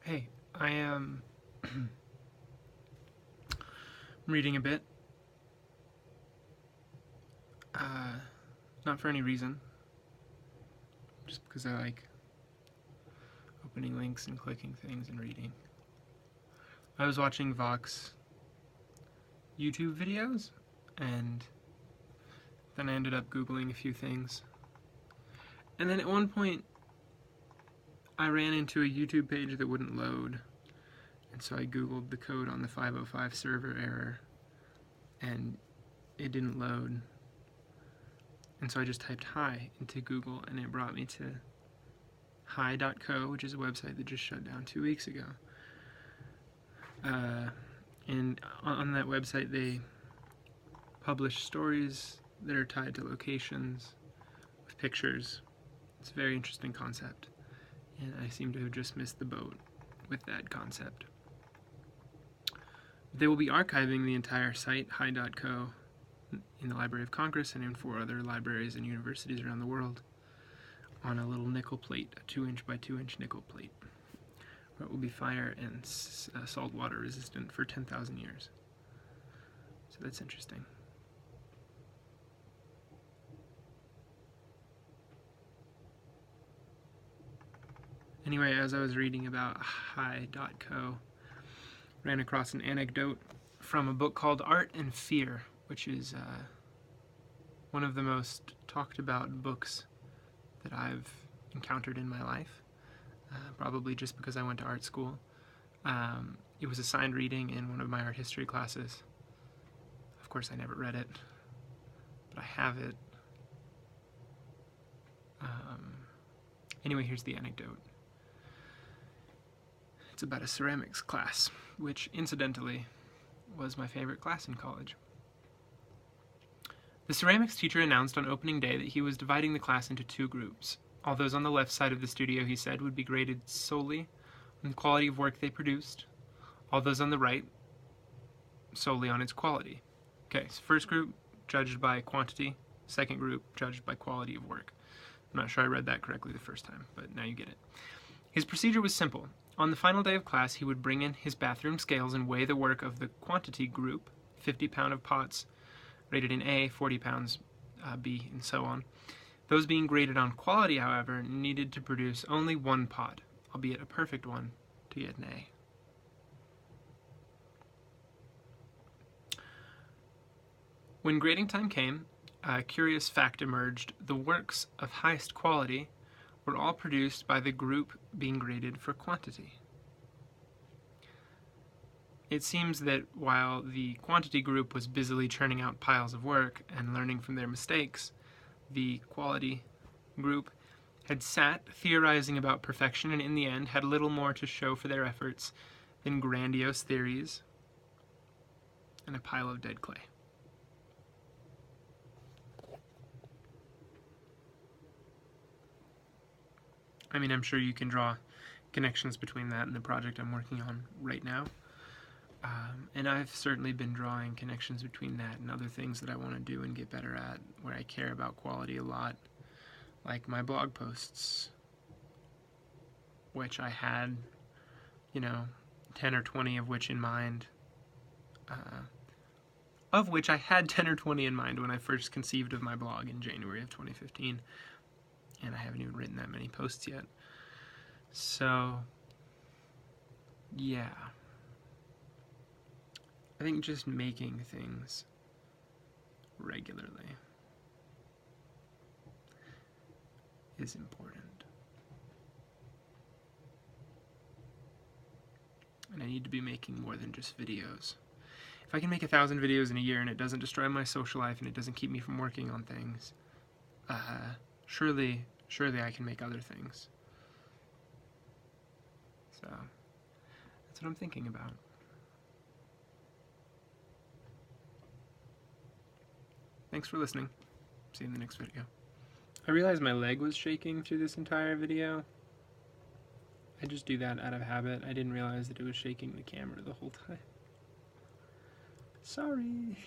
Hey, I am reading a bit. Not for any reason. Just because I like opening links and clicking things and reading. I was watching Vox YouTube videos, and then I ended up Googling a few things. And then at one point, I ran into a YouTube page that wouldn't load. And so I Googled the code on the 505 server error, and it didn't load. And so I just typed hi into Google, and it brought me to hi.co, which is a website that just shut down 2 weeks ago. And on that website, they publish stories that are tied to locations with pictures. It's a very interesting concept, and I seem to have just missed the boat with that concept. They will be archiving the entire site, hi.co, in the Library of Congress and in 4 other libraries and universities around the world on a little nickel plate, a 2-inch by 2-inch nickel plate, where it will be fire and salt water resistant for 10,000 years. So that's interesting. Anyway, as I was reading about hi.co, ran across an anecdote from a book called Art and Fear, which is one of the most talked about books that I've encountered in my life, probably just because I went to art school. It was assigned reading in one of my art history classes. Of course, I never read it, but I have it. Anyway, here's the anecdote. It's about a ceramics class, which incidentally was my favorite class in college. The ceramics teacher announced on opening day that he was dividing the class into 2 groups. All those on the left side of the studio, he said, would be graded solely on the quality of work they produced. All those on the right, solely on its quality. Okay, so first group, judged by quantity. Second group, judged by quality of work. I'm not sure I read that correctly the first time, but now you get it. His procedure was simple. On the final day of class, he would bring in his bathroom scales and weigh the work of the quantity group, 50 pound of pots, rated in A, 40 pounds B, and so on. Those being graded on quality, however, needed to produce only 1 pot, albeit a perfect one, to get an A. When grading time came, a curious fact emerged. The works of highest quality were all produced by the group being graded for quantity. It seems that while the quantity group was busily churning out piles of work and learning from their mistakes, the quality group had sat theorizing about perfection and in the end had little more to show for their efforts than grandiose theories and a pile of dead clay. I mean, I'm sure you can draw connections between that and the project I'm working on right now. And I've certainly been drawing connections between that and other things that I want to do and get better at, where I care about quality a lot, like my blog posts, which I had, 10 or 20 of which in mind, when I first conceived of my blog in January of 2015, and I haven't even written that many posts yet. So, yeah. I think just making things regularly is important. And I need to be making more than just videos. If I can make 1,000 videos in a year and it doesn't destroy my social life and it doesn't keep me from working on things, surely I can make other things. So, that's what I'm thinking about. Thanks for listening. See you in the next video. I realized my leg was shaking through this entire video. I just do that out of habit. I didn't realize that it was shaking the camera the whole time. Sorry.